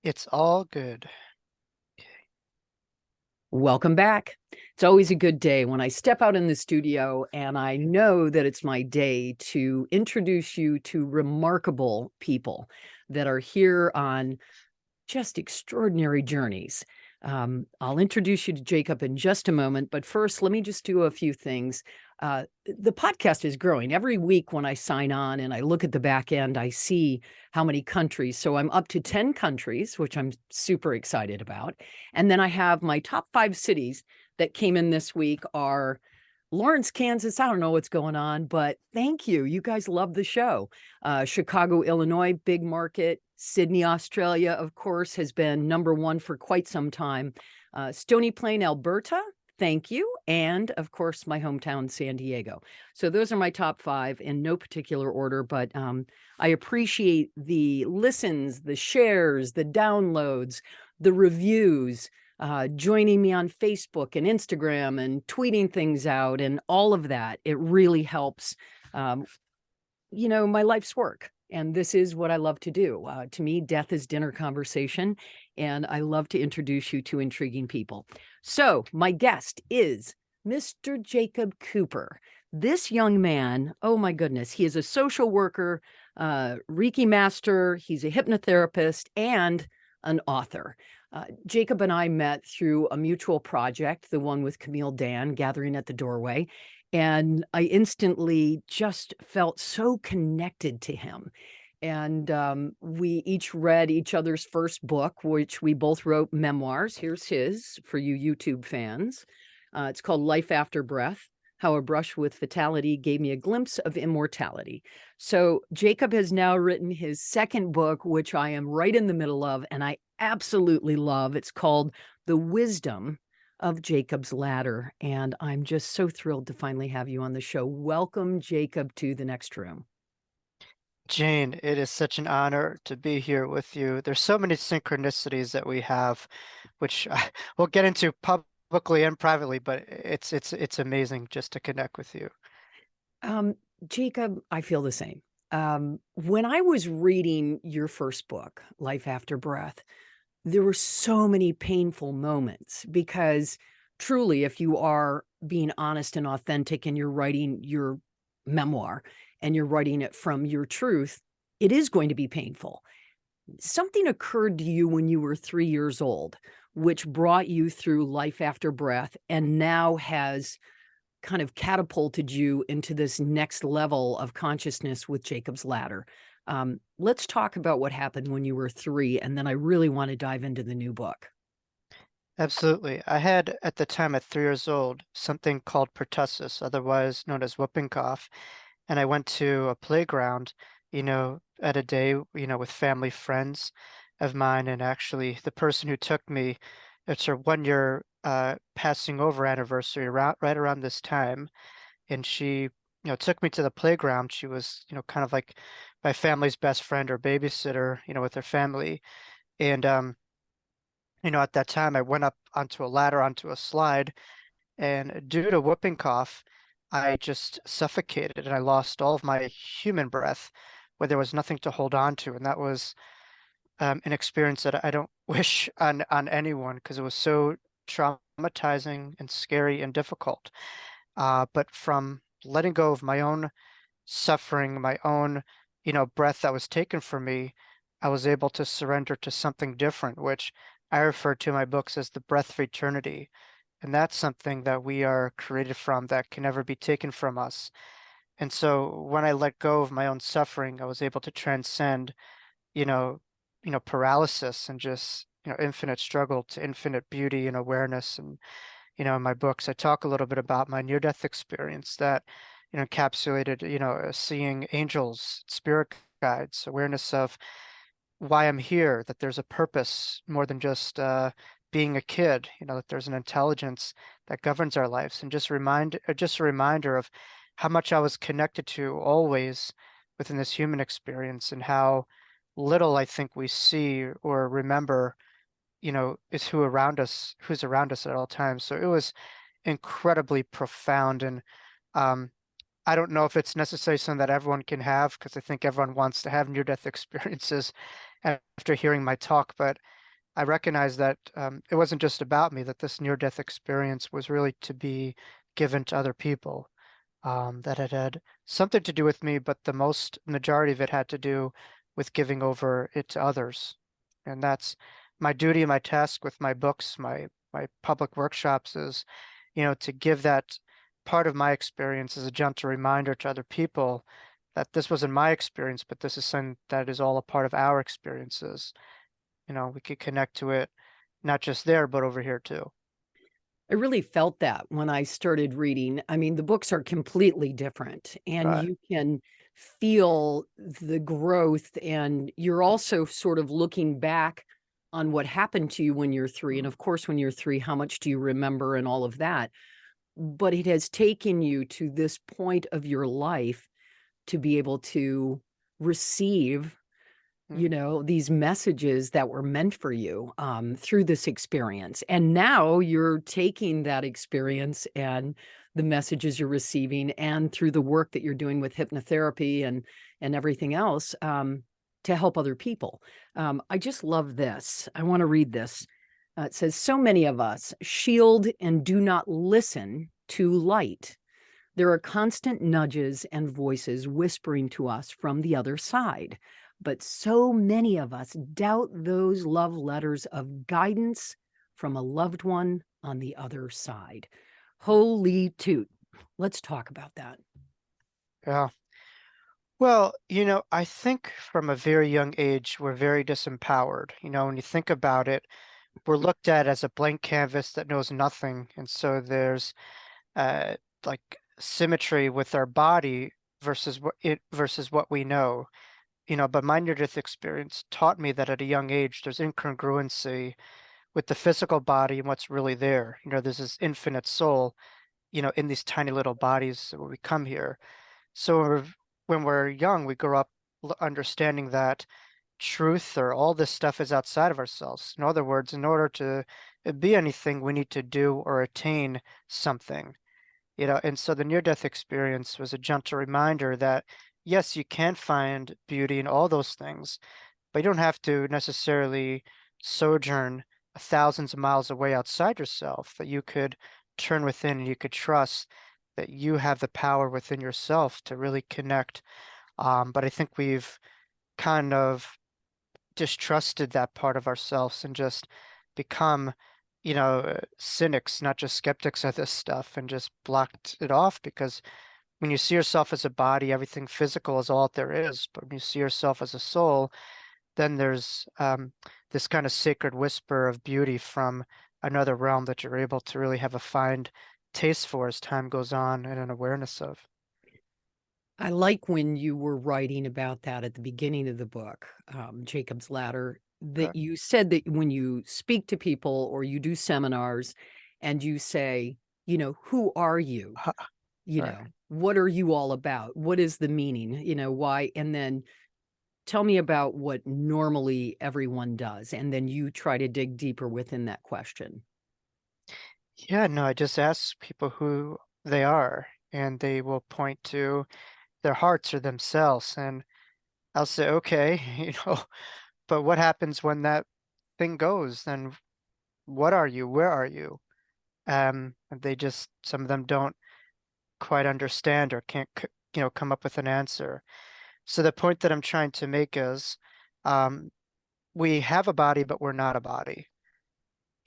It's all good. Welcome back. It's always a good day when I step out in the studio and I know that it's my day to introduce you to remarkable people that are here on just extraordinary journeys. I'll introduce you to Jacob in just a moment, but first, let me just do a few things. The podcast is growing. Every week when I sign on and I look at the back end, I see how many countries. So I'm up to 10 countries, which I'm super excited about. And then I have my top 5 cities that came in this week are Lawrence, Kansas. I don't know what's going on, but thank you. You guys love the show. Chicago, Illinois, big market. Sydney, Australia, of course, has been #1 for quite some time. Stony Plain, Alberta, thank you. And of course, my hometown, San Diego. So those are my top 5 in no particular order, but I appreciate the listens, the shares, the downloads, the reviews, joining me on Facebook and Instagram and tweeting things out and all of that. It really helps, my life's work. And this is what I love to do. To me, death is dinner conversation, and I love to introduce you to intriguing people. So my guest is Mr. Jacob Cooper. This young man, oh my goodness, he is a social worker, Reiki master, he's a hypnotherapist, and an author. Jacob and I met through a mutual project, the one with Camille Dan, Gathering at the Doorway. And I instantly just felt so connected to him. And we each read each other's first book, which we both wrote memoirs. Here's his for you YouTube fans. It's called Life After Breath: How a Brush with Fatality Gave Me a Glimpse of Immortality. So Jacob has now written his second book, which I am right in the middle of, and I absolutely love. It's called The Wisdom of Jacob's Ladder. And I'm just so thrilled to finally have you on the show. Welcome, Jacob, to the next room. Jane, it is such an honor to be here with you. There's so many synchronicities that we have, which we'll get into publicly and privately, but it's amazing just to connect with you. Jacob, I feel the same. When I was reading your first book, Life After Breath, there were so many painful moments because truly, if you are being honest and authentic and you're writing your memoir and you're writing it from your truth, it is going to be painful. Something occurred to you when you were 3 years old, which brought you through Life After Breath and now has kind of catapulted you into this next level of consciousness with Jacob's Ladder. Let's talk about what happened when you were 3, and then I really want to dive into the new book. Absolutely. I had, at the time at 3 years old, something called pertussis, otherwise known as whooping cough. And I went to a playground, at a day, with family friends of mine. And actually, the person who took me, it's her 1 year passing over anniversary right around this time. And she, took me to the playground. She was, kind of like my family's best friend or babysitter, with her family. And, at that time, I went up onto a ladder, onto a slide, and due to whooping cough, I just suffocated and I lost all of my human breath where there was nothing to hold on to. And that was an experience that I don't wish on anyone because it was so traumatizing and scary and difficult. But from letting go of my own suffering, my own, breath that was taken from me, I was able to surrender to something different, which I refer to in my books as the breath of eternity. And that's something that we are created from that can never be taken from us. And so when I let go of my own suffering, I was able to transcend, you know, paralysis and just, infinite struggle to infinite beauty and awareness. And, in my books, I talk a little bit about my near-death experience that, encapsulated, seeing angels, spirit guides, awareness of why I'm here, that there's a purpose more than just being a kid, that there's an intelligence that governs our lives, and just a reminder of how much I was connected to always within this human experience and how little I think we see or remember, is who's around us at all times. So it was incredibly profound. And I don't know if it's necessarily something that everyone can have because I think everyone wants to have near-death experiences. after hearing my talk, but I recognized that it wasn't just about me, that this near-death experience was really to be given to other people, that it had something to do with me, but the most majority of it had to do with giving over it to others. And that's my duty and my task with my books, my public workshops is, to give that part of my experience as a gentle reminder to other people that this wasn't my experience, but this is something that is all a part of our experiences. We could connect to it, not just there, but over here too. I really felt that when I started reading. I mean, the books are completely different, and Right. you can feel the growth, and you're also sort of looking back on what happened to you when you're 3, and Mm, of course, when you're 3, how much do you remember and all of that, but it has taken you to this point of your life to be able to receive, mm, these messages that were meant for you, through this experience. And now you're taking that experience and the messages you're receiving, and through the work that you're doing with hypnotherapy and everything else, to help other people. I just love this. I want to read this. It says, "So many of us shield and do not listen to light. There are constant nudges and voices whispering to us from the other side. But so many of us doubt those love letters of guidance from a loved one on the other side." Holy toot. Let's talk about that. yeah. Well, I think from a very young age, we're very disempowered. When you think about it, we're looked at as a blank canvas that knows nothing. And so there's uh, like symmetry with our body versus what we know. But my near-death experience taught me that at a young age, there's incongruency with the physical body and what's really there. There's this infinite soul, in these tiny little bodies when we come here. So when we're young, we grow up understanding that truth or all this stuff is outside of ourselves. In other words, in order to be anything, we need to do or attain something. And so the near-death experience was a gentle reminder that yes, you can find beauty in all those things, but you don't have to necessarily sojourn thousands of miles away outside yourself, that you could turn within and you could trust that you have the power within yourself to really connect. But I think we've kind of distrusted that part of ourselves and just become, cynics, not just skeptics of this stuff, and just blocked it off because when you see yourself as a body, everything physical is all there is. But when you see yourself as a soul, then there's this kind of sacred whisper of beauty from another realm that you're able to really have a fine taste for as time goes on and an awareness of. I like when you were writing about that at the beginning of the book, Jacob's Ladder, Okay. that you said that when you speak to people or you do seminars and you say, who are you? Right. What are you all about? What is the meaning? Why? And then tell me about what normally everyone does. And then you try to dig deeper within that question. Yeah, no, I just ask people who they are, and they will point to their hearts or themselves. And I'll say, okay, but what happens when that thing goes? Then what are you? Where are you? And they just, some of them don't quite understand or can't, come up with an answer. So the point that I'm trying to make is, um, we have a body, but we're not a body.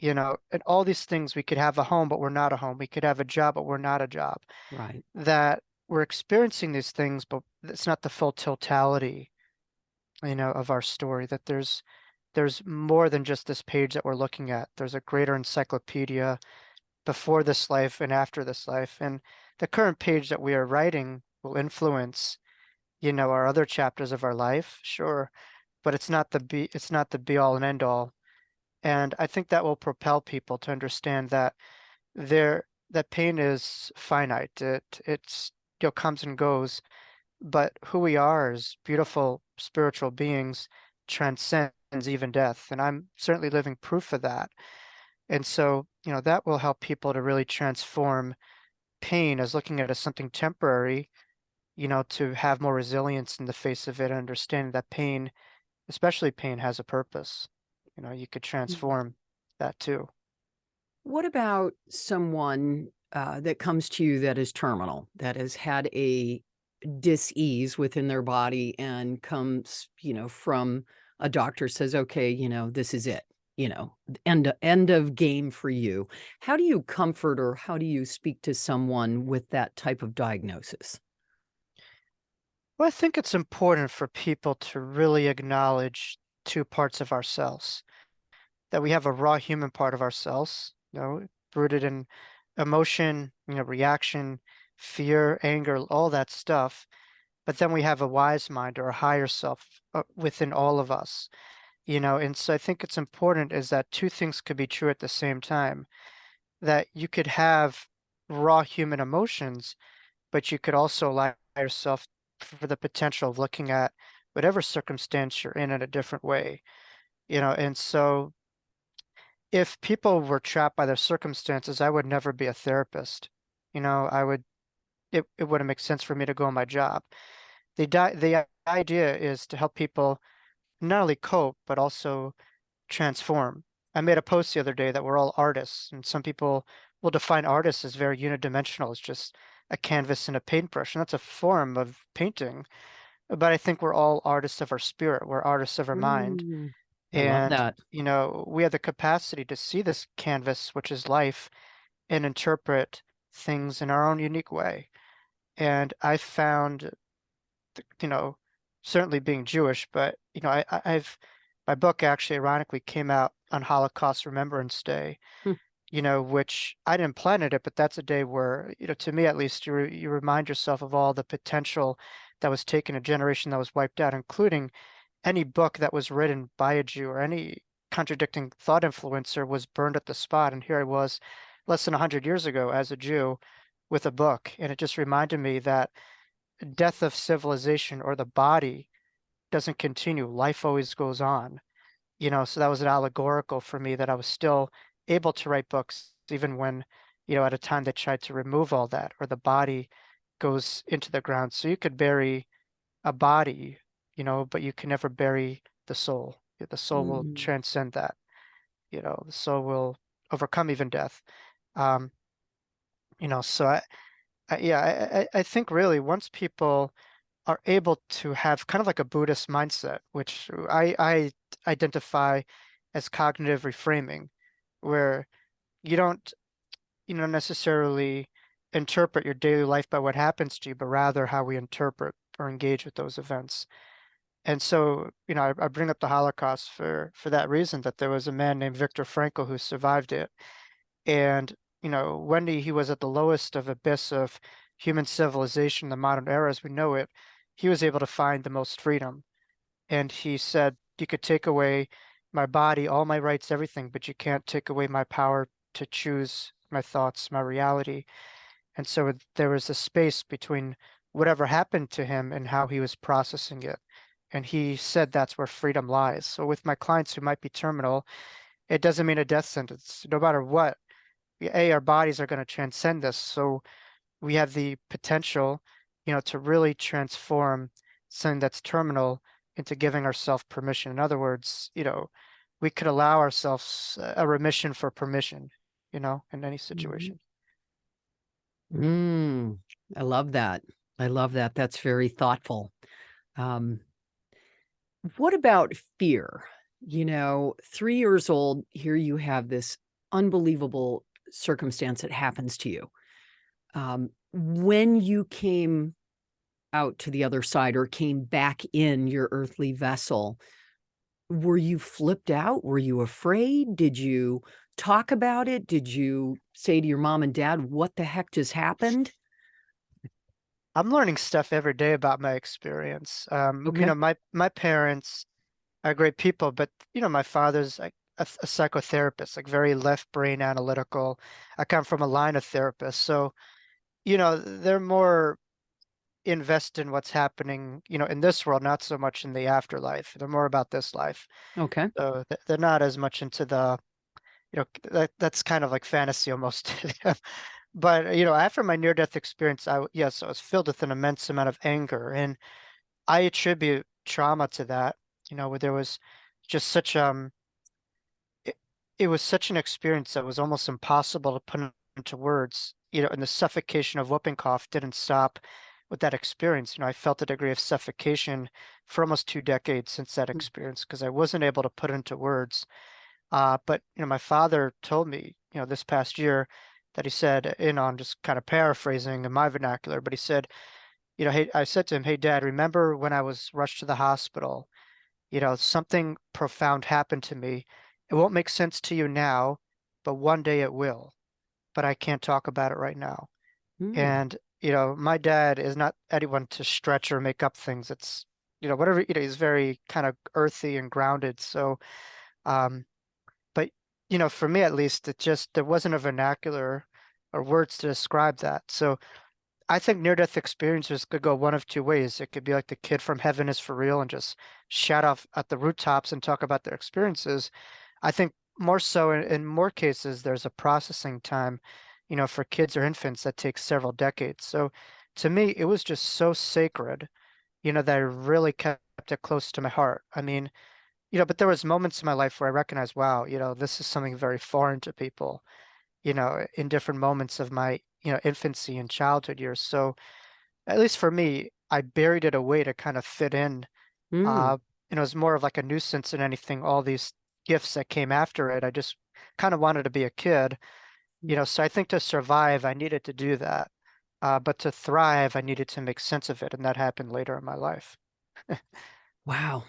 And all these things, we could have a home, but we're not a home. We could have a job, but we're not a job. Right. That we're experiencing these things, but it's not the full totality, of our story, that there's more than just this page that we're looking at. There's a greater encyclopedia before this life and after this life. And the current page that we are writing will influence, our other chapters of our life, sure, but it's not the be all and end all. And I think that will propel people to understand that that pain is finite. It's comes and goes, but who we are as beautiful spiritual beings transcends even death. And I'm certainly living proof of that. And so, that will help people to really transform pain as looking at it as something temporary, to have more resilience in the face of it, and understanding that pain especially pain, has a purpose. You could Mhm. transform that too. What about someone that comes to you that is terminal, that has had a dis-ease within their body and comes, from a doctor says, okay, this is it, end of game for you. How do you comfort or how do you speak to someone with that type of diagnosis? Well, I think it's important for people to really acknowledge two parts of ourselves. That we have a raw human part of ourselves, rooted in emotion, reaction, fear, anger, all that stuff. But then we have a wise mind or a higher self within all of us, and so I think it's important is that two things could be true at the same time, that you could have raw human emotions, but you could also allow yourself for the potential of looking at whatever circumstance you're in a different way, and so if people were trapped by their circumstances, I would never be a therapist. I would it wouldn't make sense for me to go on my job. The idea is to help people not only cope, but also transform. I made a post the other day that we're all artists, and some people will define artists as very unidimensional. It's just a canvas and a paintbrush, and that's a form of painting. But I think we're all artists of our spirit. We're artists of our mind. Mm, I love And, that. we have the capacity to see this canvas, which is life, and interpret things in our own unique way. And I found, you know, certainly being Jewish, but I've my book actually ironically came out on Holocaust Remembrance Day, Hmm. which I didn't plan it, but that's a day where, to me at least, you remind yourself of all the potential that was taken, a generation that was wiped out, including any book that was written by a Jew or any contradicting thought influencer was burned at the spot. And here I was less than 100 years ago as a Jew with a book. And it just reminded me that death of civilization or the body doesn't continue. Life always goes on. So that was an allegorical for me that I was still able to write books even when, at a time they tried to remove all that or the body goes into the ground. So you could bury a body, but you can never bury the soul. The soul will Mm, transcend that. The soul will overcome even death. Um, so yeah, I think really once people are able to have kind of like a Buddhist mindset, which I identify as cognitive reframing, where you don't, necessarily interpret your daily life by what happens to you, but rather how we interpret or engage with those events. And so, I bring up the Holocaust for that reason, that there was a man named Viktor Frankl who survived it. And, when he was at the lowest of abyss of human civilization, the modern era as we know it, he was able to find the most freedom. And he said, you could take away my body, all my rights, everything, but you can't take away my power to choose my thoughts, my reality. And so there was a space between whatever happened to him and how he was processing it. And he said that's where freedom lies. So with my clients who might be terminal, it doesn't mean a death sentence. No matter what, our bodies are going to transcend this. So we have the potential, to really transform something that's terminal into giving ourselves permission. In other words, we could allow ourselves a remission for permission, in any mhm. situation. Mm, I love that. I love that. That's very thoughtful. Um, what about fear? 3 years old, here you have this unbelievable circumstance that happens to you. When you came out to the other side or came back in your earthly vessel, were you flipped out? Were you afraid? Did you talk about it? Did you say to your mom and dad, what the heck just happened? I'm learning stuff every day about my experience. Okay. My parents are great people, but my father's like a psychotherapist, like very left brain analytical. I come from a line of therapists, so they're more invest in what's happening, in this world, not so much in the afterlife. They're more about this life. Okay. So they're not as much into the, that's kind of like fantasy almost to them. But, after my near-death experience, yes, I was filled with an immense amount of anger, and I attribute trauma to that. where there was just such it, it was such an experience that was almost impossible to put into words, and the suffocation of whooping cough didn't stop with that experience. I felt a degree of suffocation for almost 2 decades since that Mm. experience because I wasn't able to put into words. But my father told me, this past year that he said, I'm just kind of paraphrasing in my vernacular, but he said, hey, I said to him, hey, Dad, remember when I was rushed to the hospital? Something profound happened to me. It won't make sense to you now, but one day it will. But I can't talk about it right now. Mm. And, my dad is not anyone to stretch or make up things. It's, whatever, he's very kind of earthy and grounded. So, um, but, for me at least, there wasn't a vernacular or words to describe that. So I think near-death experiences could go one of two ways. It could be like the kid from Heaven is for real and just shout off at the rooftops and talk about their experiences. I think more so in more cases, there's a processing time, for kids or infants that takes several decades. So to me, it was just so sacred, that I really kept it close to my heart. I mean, but there was moments in my life where I recognized, wow, this is something very foreign to people, in different moments of my, infancy and childhood years. So at least for me, I buried it away to kind of fit in. Mm. Uh, it was more of like a nuisance than anything, all these gifts that came after it. I just kind of wanted to be a kid, Mm. so I think to survive, I needed to do that. But to thrive, I needed to make sense of it, and that happened later in my life. Wow.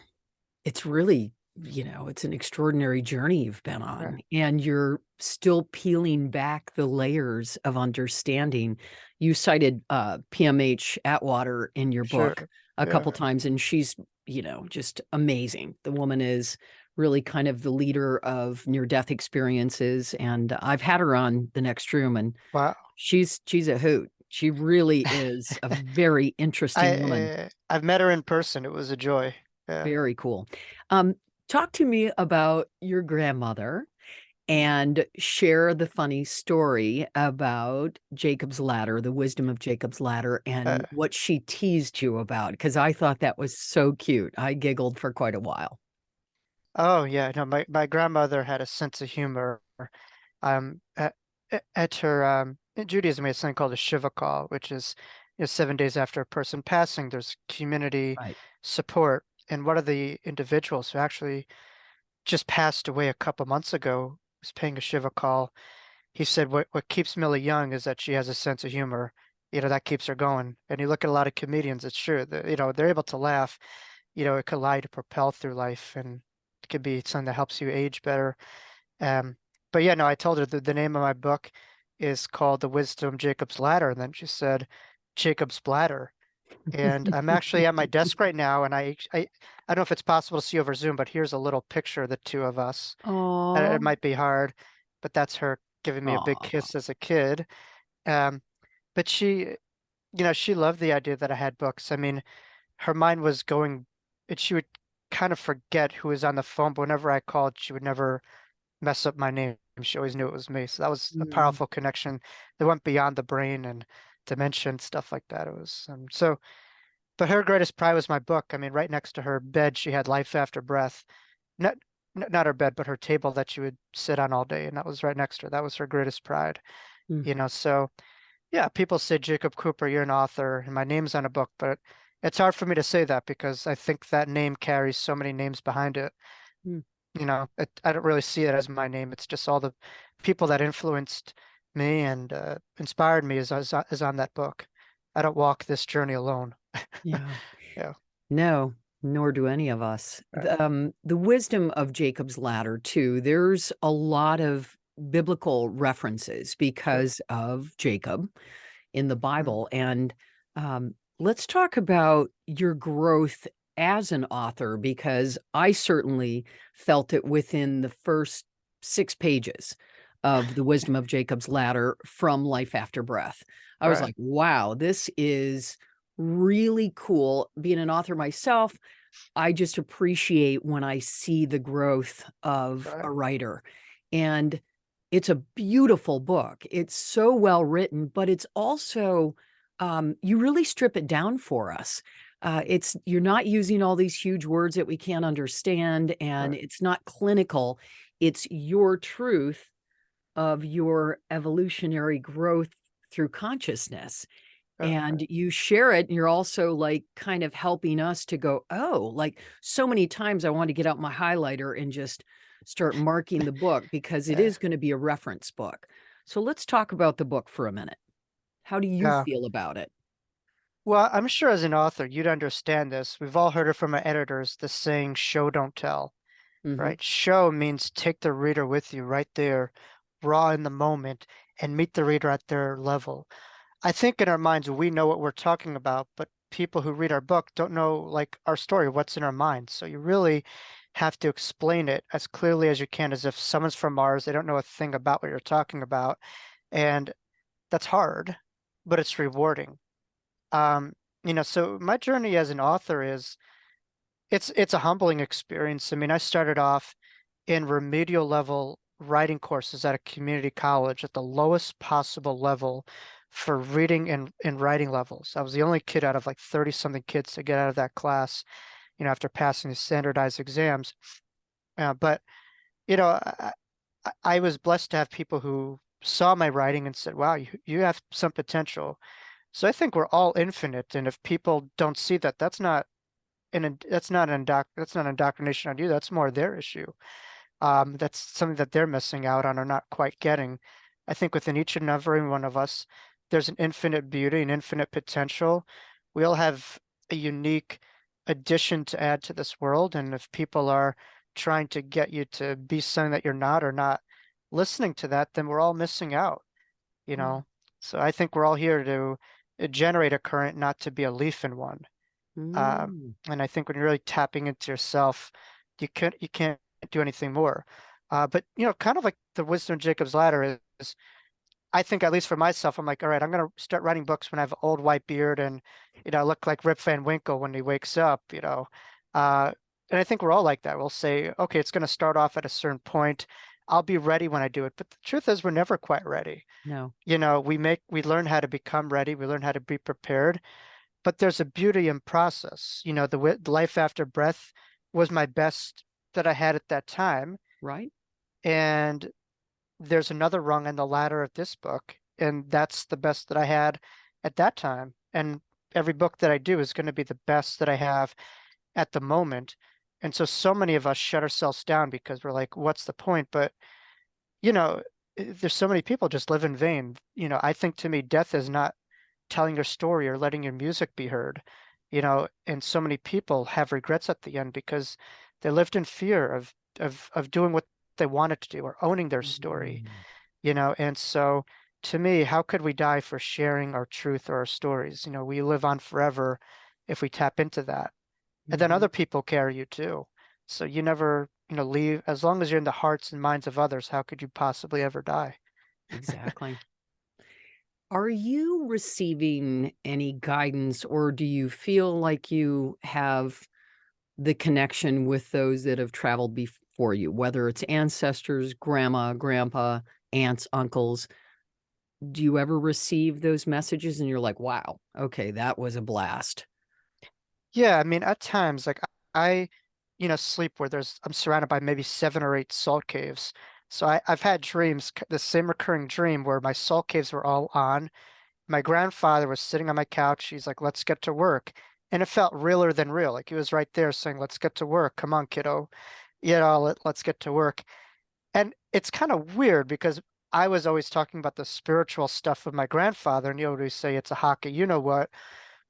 It's really, it's an extraordinary journey you've been Yeah, on, and you're still peeling back the layers of understanding. You cited PMH Atwater in your book sure. a couple Yeah. times, and she's, just amazing. The woman is really kind of the leader of near-death experiences, and I've had her on The Next Room, and Wow. she's a hoot. She really is a very interesting woman. I've met her in person. It was a joy. Yeah. Very cool. Um, Talk to me about your grandmother and share the funny story about Jacob's ladder, the wisdom of Jacob's ladder, and Uh, what she teased you about, because I thought that was so cute. I giggled for quite a while. oh yeah. No, my grandmother had a sense of humor. At her in Judaism, we have something called a Shiva call, which is 7 days after a person passing, there's community Right. support. And one of the individuals who actually just passed away a couple months ago was paying a Shiva call. He said what keeps Millie young is that she has a sense of humor. That keeps her going. And you look at a lot of comedians, it's true that, they're able to laugh. It could allow you to propel through life and it could be something that helps you age better. Um, but yeah, no, I told her that the name of my book is called The Wisdom Jacob's Ladder, and then she said Jacob's Bladder. And I'm actually at my desk right now, and I don't know if it's possible to see over Zoom, but here's a little picture of the two of us. It Oh, might be hard, but that's her giving me a big oh, kiss as a kid. Um, but she loved the idea that I had books. I mean, her mind was going, and she would kind of forget who was on the phone, but whenever I called, she would never mess up my name. She always knew it was me. So that was a mm, powerful connection that went beyond the brain and dimension, stuff like that. It was but her greatest pride was my book. I mean, right next to her bed, she had Life After Breath. Not not her bed, but her table that she would sit on all day, and that was right next to her. That was her greatest pride. mm, So yeah, people say, Jacob Cooper, you're an author, and my name's on a book, but it's hard for me to say that because I think that name carries so many names behind it. mm. I don't really see it as my name. It's just all the people that influenced me and inspired me is on that book. I don't walk this journey alone. Yeah. Yeah. No, nor do any of us. Right. The wisdom of Jacob's ladder, too, there's a lot of biblical references Sure. because of Jacob in the Mm. Bible. And let's talk about your growth as an author, because I certainly felt it within the first 6 pages of The Wisdom of Jacob's Ladder from Life After Breath. I was Right. like, wow, this is really cool. Being an author myself, I just appreciate when I see the growth of Right. a writer. And it's a beautiful book. It's so well written, but it's also, you really strip it down for us. you're not using all these huge words that we can't understand, and Right. it's not clinical. It's your truth of your evolutionary growth through consciousness. Right. And you share it, and you're also like kind of helping us to go, oh, like so many times I want to get out my highlighter and just start marking the book because it Yeah. is going to be a reference book. So let's talk about the book for a minute. How do you Yeah. feel about it? Well, I'm sure as an author, you'd understand this. We've all heard it from our editors, the saying, show, don't tell, Hmm. right? Show means take the reader with you right there, raw in the moment, and meet the reader at their level. I think in our minds, we know what we're talking about, but people who read our book don't know like our story, what's in our minds. So you really have to explain it as clearly as you can, as if someone's from Mars, they don't know a thing about what you're talking about. And that's hard, but it's rewarding. Um, so my journey as an author is it's a humbling experience. I mean, I started off in remedial level writing courses at a community college at the lowest possible level for reading and writing levels. I was the only kid out of like 30 something kids to get out of that class, after passing the standardized exams. But, you know, I was blessed to have people who saw my writing and said, wow, you have some potential. So I think we're all infinite. And if people don't see that, that's not indoctrination on you. That's more their issue. That's something that they're missing out on or not quite getting. I think within each and every one of us, there's an infinite beauty and infinite potential. We all have a unique addition to add to this world. And if people are trying to get you to be something that you're not or not listening to that, then we're all missing out, you Mm. know? So I think we're all here to generate a current, not to be a leaf in one. Um, Mm. and I think when you're really tapping into yourself, you can't do anything more. But kind of like the wisdom of Jacob's ladder is, I think at least for myself, I'm like, all right, I'm gonna start writing books when I have an old white beard and I look like Rip Van Winkle when he wakes up. Uh, and I think we're all like that. We'll say, okay, it's gonna start off at a certain point. I'll be ready when I do it. But the truth is, we're never quite ready. No. We learn how to become ready. We learn how to be prepared, but there's a beauty in process. The life after breath was my best that I had at that time. Right? And there's another rung on the ladder of this book, and that's the best that I had at that time. And every book that I do is going to be the best that I have at the moment. And so many of us shut ourselves down because we're like, what's the point? But, you know, there's so many people just live in vain. I think to me, death is not telling your story or letting your music be heard, and so many people have regrets at the end because they lived in fear of doing what they wanted to do or owning their story, Mm. and so to me, how could we die for sharing our truth or our stories? We live on forever if we tap into that. And then Mhm. other people carry you too. So you never, leave as long as you're in the hearts and minds of others, how could you possibly ever die? Exactly. Are you receiving any guidance, or do you feel like you have the connection with those that have traveled before you, whether it's ancestors, grandma, grandpa, aunts, uncles? Do you ever receive those messages and you're like, wow, okay, that was a blast? Yeah, I mean, at times, like I, sleep where I'm surrounded by maybe 7 or 8 salt caves. So I've had dreams, the same recurring dream where my salt caves were all on. My grandfather was sitting on my couch. He's like, let's get to work. And it felt realer than real. Like he was right there saying, let's get to work. Come on, kiddo. Let's get to work. And it's kind of weird because I was always talking about the spiritual stuff with my grandfather, and he would always say it's a hockey, you know what?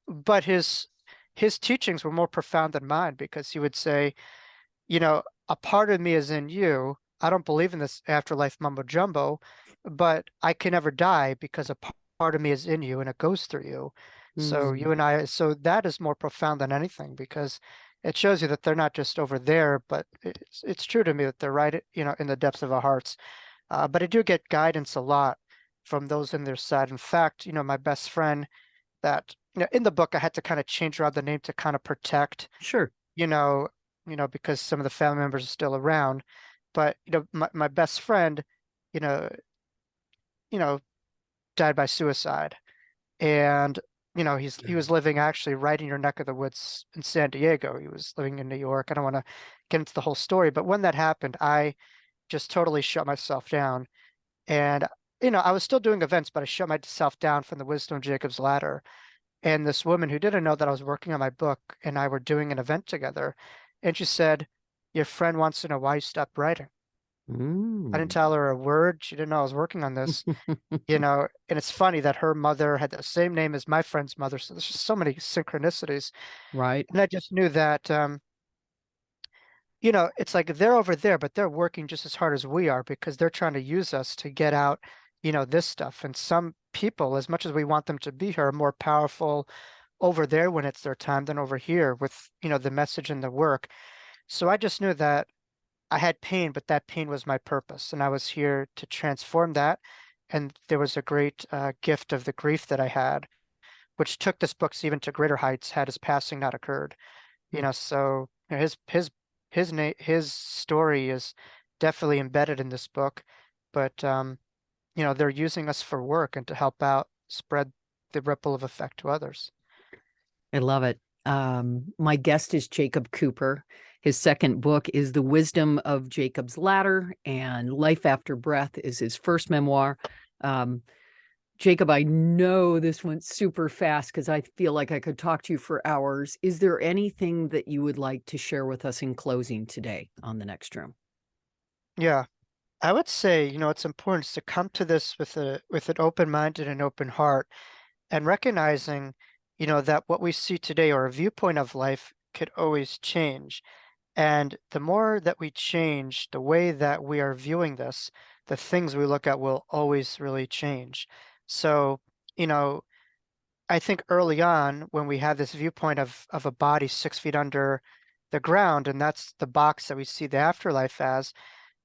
But his teachings were more profound than mine because he would say, a part of me is in you. I don't believe in this afterlife mumbo jumbo, but I can never die because a part of me is in you and it goes through you. So Mm. so that is more profound than anything because it shows you that they're not just over there, but it's true to me that they're right, in the depths of our hearts. But I do get guidance a lot from those in their side. In fact, my best friend that, in the book, I had to kind of change around the name to kind of protect, Sure. you know, because some of the family members are still around. But, my best friend, you know, you know, died by suicide. And he was living actually right in your neck of the woods in San Diego. He was living in New York. I don't want to get into the whole story, but when that happened, I just totally shut myself down. And, I was still doing events, but I shut myself down from the Wisdom of Jacob's Ladder. And this woman who didn't know that I was working on my book and I were doing an event together, and she said, "Your friend wants to know why you stopped writing." I didn't Mm. tell her a word. She didn't know I was working on this. And it's funny that her mother had the same name as my friend's mother. So there's just so many synchronicities. Right. And I just knew that, it's like they're over there, but they're working just as hard as we are because they're trying to use us to get out, this stuff. And some people, as much as we want them to be here, are more powerful over there when it's their time than over here with, the message and the work. So I just knew that I had pain, but that pain was my purpose. And I was here to transform that. And there was a great gift of the grief that I had, which took this book even to greater heights had his passing not occurred. So his story is definitely embedded in this book, but they're using us for work and to help out spread the ripple of effect to others. I love it. My guest is Jacob Cooper. His second book is The Wisdom of Jacob's Ladder, and Life After Breath is his first memoir. Jacob, I know this went super fast because I feel like I could talk to you for hours. Is there anything that you would like to share with us in closing today on the next room? Yeah, I would say, it's important to come to this with an open mind and an open heart, and recognizing, that what we see today or a viewpoint of life could always change. And the more that we change the way that we are viewing this, the things we look at will always really change. So, you know, I think early on when we have this viewpoint of a body 6 feet under the ground, and that's the box that we see the afterlife as,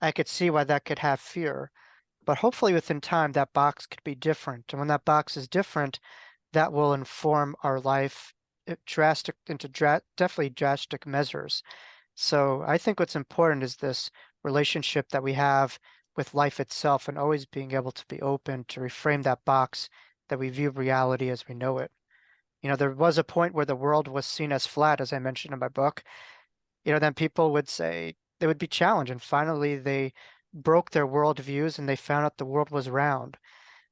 I could see why that could have fear. But hopefully within time, that box could be different. And when that box is different, that will inform our life definitely drastic measures. So I think what's important is this relationship that we have with life itself and always being able to be open to reframe that box that we view reality as we know it. There was a point where the world was seen as flat, as I mentioned in my book. Then people would say they would be challenged, and finally they broke their worldviews and they found out the world was round.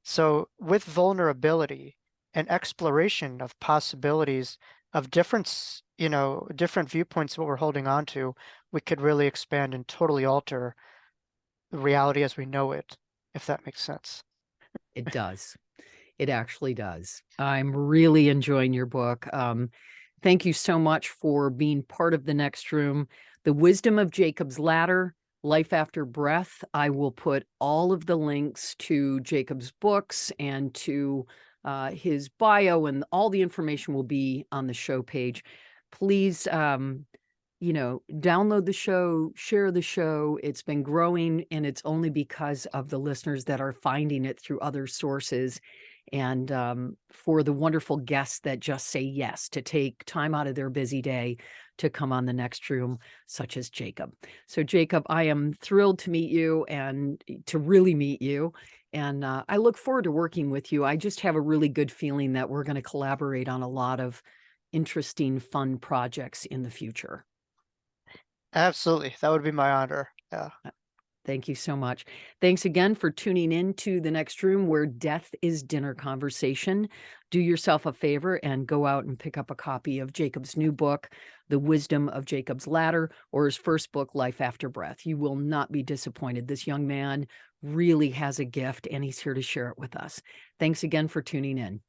So with vulnerability and exploration of possibilities of different viewpoints, what we're holding on to, we could really expand and totally alter reality as we know it, if that makes sense. It does. It actually does. I'm really enjoying your book. Thank you so much for being part of the next room. The Wisdom of Jacob's Ladder, Life After Breath. I will put all of the links to Jacob's books and to his bio, and all the information will be on the show page. Please, download the show, share the show. It's been growing, and it's only because of the listeners that are finding it through other sources. And for the wonderful guests that just say yes to take time out of their busy day to come on the next room, such as Jacob. So, Jacob, I am thrilled to meet you and to really meet you. And I look forward to working with you. I just have a really good feeling that we're going to collaborate on a lot of interesting, fun projects in the future. Absolutely. That would be my honor. Yeah. Thank you so much. Thanks again for tuning in to The Next Room, where death is dinner conversation. Do yourself a favor and go out and pick up a copy of Jacob's new book, The Wisdom of Jacob's Ladder, or his first book, Life After Breath. You will not be disappointed. This young man really has a gift, and he's here to share it with us. Thanks again for tuning in.